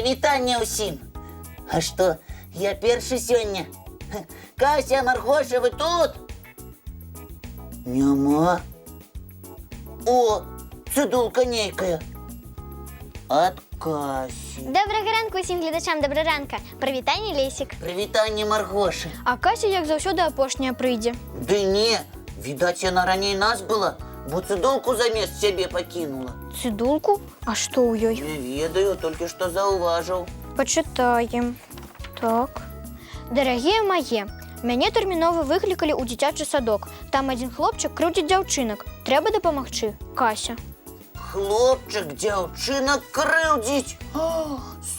Привітання усім. А що, я перший сьогодні? Кася, Маргоша, ви тут? Нема. О, цидулка нейкая. От Касі. Доброго ранку усім глядачам, доброго ранку. Привітання, Лесик. Привітання, Маргоша. А Кася, як завжди, опошня прийде. Да не, видать, она ранее нас была, бо цидулку замест себе покинула. Цидулку? А що у ёй? Не ведаю, только что зауважил. Почитаем. Так. Дорогие мои, мяне термінова викликали у дитячий садок. Там один хлопчик крутить дзяўчынак. Трэба дапамагчы. Кася. Хлопчик дзяўчынак крыўдзіць.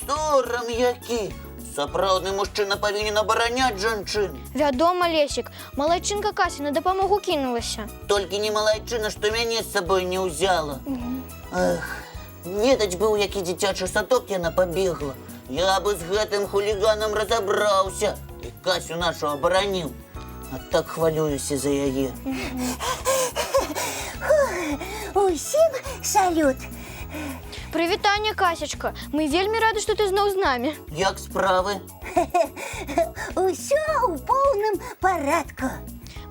Сорам які. Сапраўдны мужчына павінен абараняць жанчын. Вядома, Лесик, малайчынка Кася на дапамогу кінулася. Толькі не малайчына, што мяне з сабой не ўзяла. Эх, ведаць быў, які дзіцячы садок яна пабегла. Я бы з гэтым хуліганам разабраўся і Касю нашу абараніў. А так хвалююся за яе. Усім салют. Привітання, Касечка. Мы вельмі рады, што ты зноў з намі. Як справы? Усё ў поўным парадку.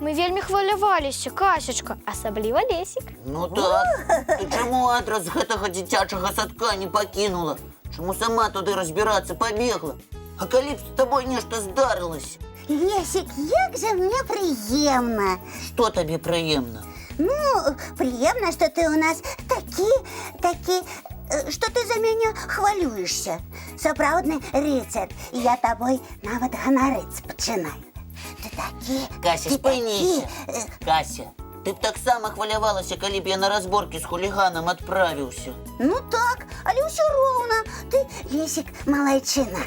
Мы вельмі хваляваліся, Касечка, асабліва Лесик. Ну так. Ты чаму адрас гэтага дзіцячага садка не пакінула? Чаму сама туды разбірацца пабегла? А калі б з табой нешта здарылася? Лесик, як же мне прыемна. Што табе прыемна? Ну, прыемна, што ты у нас такі, што ты за мяне хвалюешся. Сапраўдны рыцар, і я табой нават ганарыцца пачынаю. Ты такі... Кася, спыніся. Кася, ты б таксама хвалявалася, калі б я на разборкі з хуліганам адправіўся. Ну так, але ўсё роўна. Ты, Лесик, малайчына.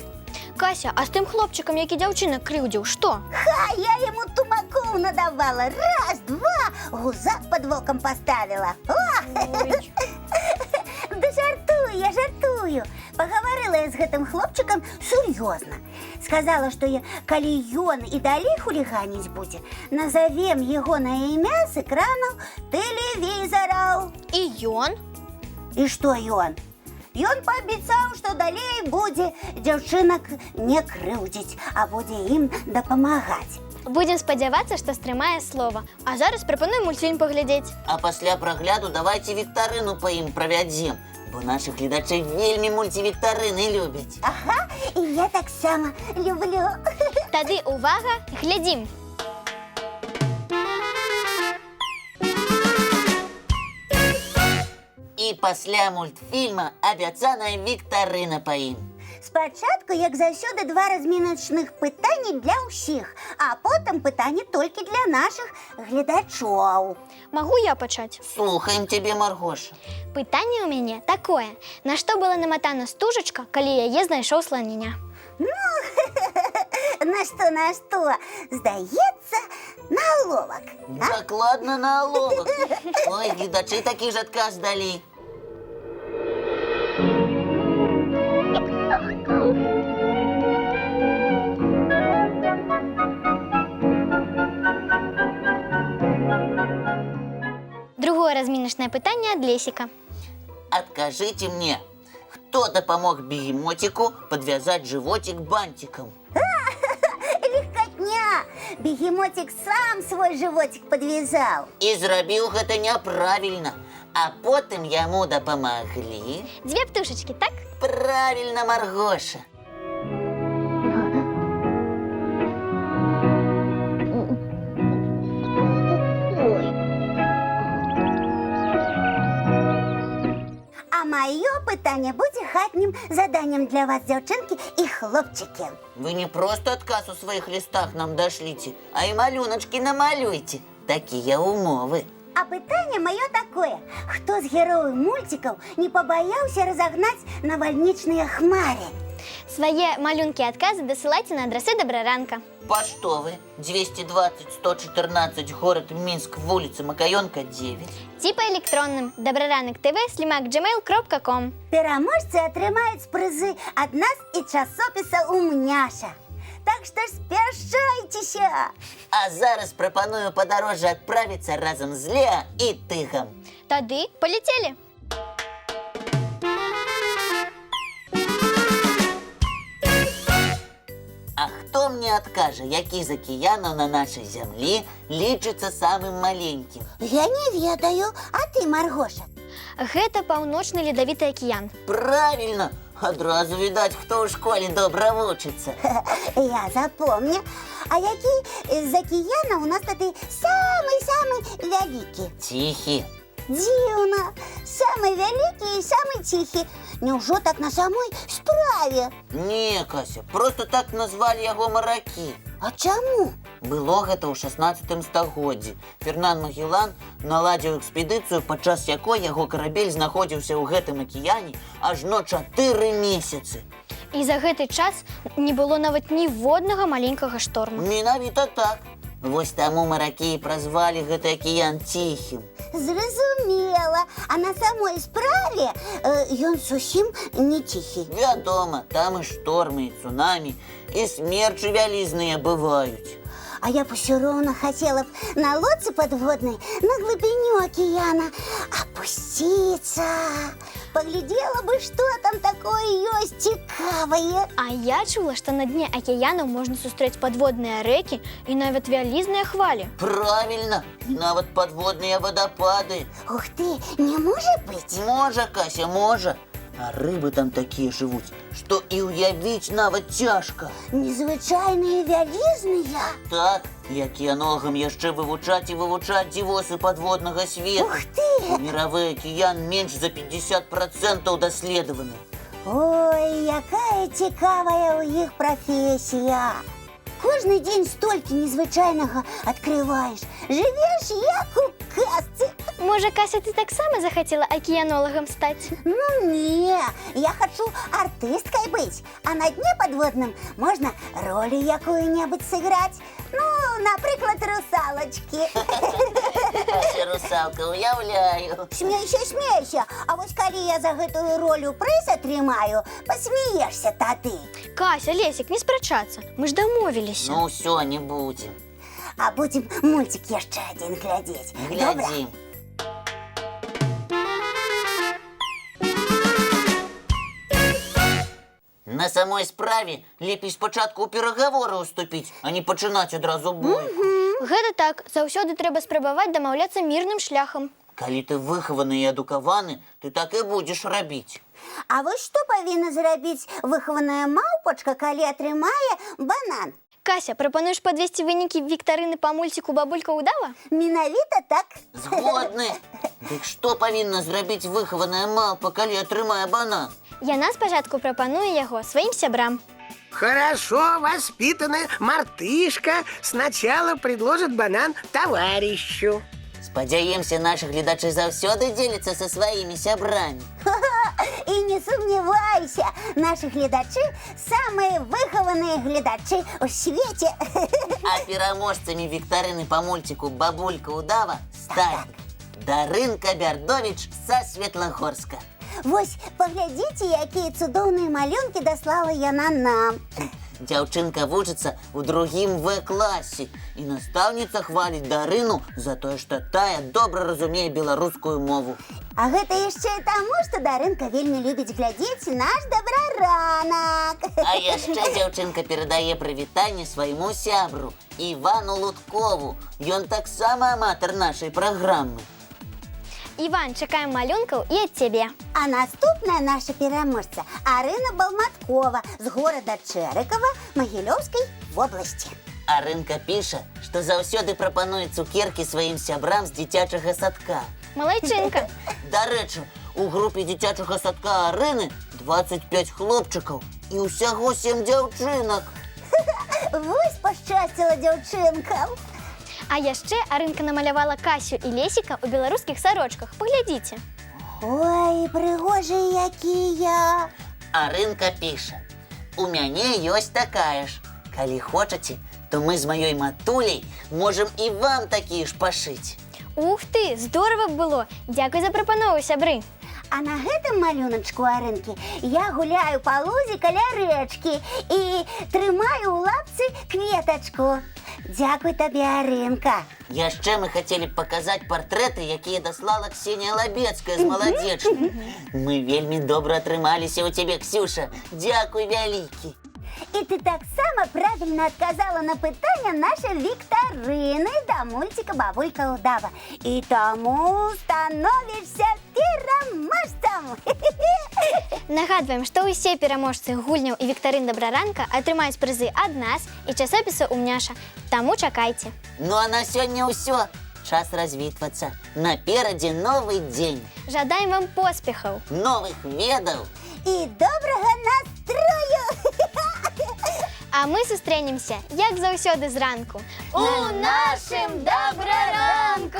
Кася, а з тым хлопчыкам, які дзяўчынак крыўдзіў, што? Ха, я ему тумаков надавала. Раз, два, гузак под воком поставила. Ой. Да жартую, я жартую. Поговорила я з гэтым хлопчыкам сур'ёзна. Сказала, што калі ён і далей хуліганіць будзе, назовем ягонае імя з экранаў тэлевізараў. І ён? І што ён? Ён паабяцаў, што далей будзе дзяўчынак не крыўдзіць, а будзе ім дапамагаць. Будзем спадзявацца, што стрымае слова. А зараз прапануем мультфільм паглядзець. А пасля прагляду давайце віктарыну па ім правядзем, бо нашы гледачы вельмі мульцівіктарыны любяць. Ага, і я таксама люблю. Тады увага, глядзім. І пасля мультфільма абяцаная віктарына па ім. Спачатку, як заўсёды, два разміначных пытанні для ўсіх, а потым пытанні толькі для нашых гледачоў. Магу я пачаць? Слухаем цябе, Маргоша. Пытанне ў мяне такое. На што была наматана стужачка, калі яе знайшоў сланіня? На што? Здаецца, на аловак. Дакладна на аловак. Ой, гледачы такі ж адказ далі. Другое разміначнае пытанне ад Лесіка. Адкажыце мне, хто дапамог бегемотику падвязаць жывотик бантикам? Легкотня! Бегемотик сам свой животик подвязал. І зрабіў гэта няправільна, а потым яму дапамаглі. Дзве птушачкі, так? Правільна, Маргоша. А маё пытанне будзе хатнім заданнем для вас, дзяўчынкі і хлопчыкі. Вы не просто адказ у сваіх лістах нам дашліце, а і малюначкі намалюйце. Такія умовы. А пытанне маё такое: хто з герояў мульцікаў не пабаяўся разагнаць навальнічныя хмары? Свае малюнкі і адказы дасылайце на адрасы Добраранка. Паштовы 220-114, город Мінск, вуліца Макаёнка, 9. Ці па электронным dobraranок.tv@gmail.com. Пераможцы атрымаюць прызы ад нас і часопіса «Умняша». Так што ж спяшайцеся! А зараз прапаную падарожжа адправіцца разам з Леа і Тыгам. Тады паляцелі! мне адкажа, які з акіянаў на нашай зямлі лічыцца самым маленькім? Я не ведаю, а ты, Маргоша? Гэта паўночны ледавіты акіян. Правильно! Адразу відаць, хто ў школе добра вучыцца. Я запомню. А які з акіянаў у нас тады самы-самы вялікі? Ціхі. Дзіўна. Самы вялікі і самы ціхі. Няўжо так на самой справе? Не, Кася, просто так назвалі яго маракі. А чаму? Было гэта ў 16 стагоддзі. Фернан Магеллан наладзіў экспедыцыю, падчас якой яго карабель знаходзіўся ў гэтым акіяне ажно 4 месяцы. І за гэты час не было нават ніводнага маленькага шторму. Менавіта так. Вось таму маракі і празвалі гэты акіян ціхім. Зразумела. А на самой справе ён зусім не ціхі. Вядома, там і штормы, і цунамі, і смерчы вялізныя бываюць. А я б усё роўна хацела б на лодцы падводнай на глыбіню акіяна апусціцца. Паглядзела бы, што там такое ёсць цікавае. А я чула, што на дне акіянаў можна сустрэць падводныя рэкі і нават вялізныя хвалі. Правильно, і нават падводныя вадапады. Ух ты, не можа быць? Можа, Кася, можа. А рыбы там такія жывуць, што і ўявіць нават цяжка. Незвычайныя вялізныя? Так, акіянологам яшчэ вывучаць і вывучаць дзівосы падводнага свету. Ух ты! Міравы акіян менш за 50% даследаваны. Ой, якая цікавая ў іх прафесія. Кожны дзень столькі незвычайнага адкрываеш. Жывеш як у казцы. Можа, Кася, ты таксама захацела акіянолагам стаць? Ну не, я хачу артысткай быць, а на дне падводным можна ролю якую-небудзь сыграць. Ну, напрыклад, русалачкі. Кася, русалка, уяўляю. Смейся, смейся, а вось калі я за гэтую ролю прыз атрымаю, пасмеешся тады. Кася, Лесік, не спрачацца. Мы ж дамовіліся. Ну ўсё, не будзем. А будзем мульцік яшчэ адзін глядзець. Глядзім. На самой справе лепей спачатку ў перагаворы ўступіць, а не пачынаць адразу бойку. Гэта так, заўсёды трэба спрабаваць дамаўляцца мірным шляхам. Калі ты выхаваны і адукаваны, ты так і будзеш рабіць. А вось што павінна зрабіць выхаваная маўпачка, калі атрымае банан? Кася, прапануеш падвесці вынікі віктарыны па мульціку «Бабулька ўдава»? Менавіта так. Згодны. Дык што павінна зрабіць выхаваная малпа, калі атрымае банан? Яна спачатку прапануе яго сваім сябрам. Хорошо воспитанная мартышка сначала предложит банан товарищу. Спадзяемся, нашы гледачы заўсёды дзеляцца са сваімі сябрамі. І не сумнявайся, нашы гледачы самыя выхаваныя гледачы ў свеце. А пераможцамі віктарыны па мульціку «Бабулька ўдава» сталі Дарынка Бярдовіч са Светлагорска. Вось, паглядзіце, якія цудоўныя малюнкі даслала яна нам. Дзяўчынка вучыцца ў 2 В-класе, і настаўніца хваліць Дарыну за тое, што тая добра разумее беларускую мову. А гэта яшчэ і таму, што Дарынка вельмі любіць глядзець наш добраранак. А яшчэ дзяўчынка перадае прывітанне свайму сябру Івану Луткову. Ён таксама аматар нашай праграмы. Іван, чакаем малюнкаў і ад цябе. А наступная наша пераможца Арына Балматкова з горада Чэрыкава Магілёўскай вобласці. Арынка піша, што заўсёды прапануе цукеркі сваім сябрам з дзіцячага садка. Малайчынка. Дарэчы, у групе дзіцячага садка Арыны 25 хлопчыкаў і ўсяго 7 дзяўчынак. Вось пашчасціла дзяўчынкам. А яшчэ Арынка намалявала Касю і Лесіка ў беларускіх сарочках. Паглядзіце. Ой, прыгожыя якія. Арынка піша: у мяне ёсць такая ж. Калі хочаце, то мы з маёй матуляй можам і вам такія ж пашыць. Ух ты, здорава б было. Дзякуй за прапанову, сябры. А на гэтым малюначку Арынкі я гуляю па лузе каля рэчкі і трымаю ў лапцы кветачку. Дзякуй табе, Арынка. Яшчэ мы хацелі б паказаць партрэты, якія даслала Ксенія Лабецкая з маладзечнай. Мы вельмі добра атрымаліся ў цябе, Ксюша. Дзякуй вялікі. І ти так само правильно отказала на питання нашої вікторини до мультика «Бабулька Удава». І тому становишся переможцем. Нагадуємо, що усі переможці гульняў і вікторин «Добраранка» атрымаюць призы ад нас і часопісу «Умняша». Таму чакайце. Ну а на сёння ўсё. Час развітвацца. Наперадзе новы дзень. Жадаем вам поспехаў. Новых ведаў. І добрага настрою. А мы сустрэнемся, як заўсёды зранку. У нашым добраранку!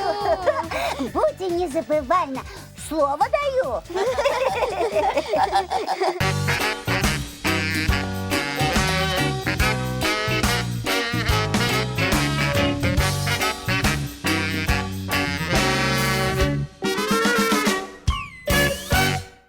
Будьте незабывальна. Слово даю.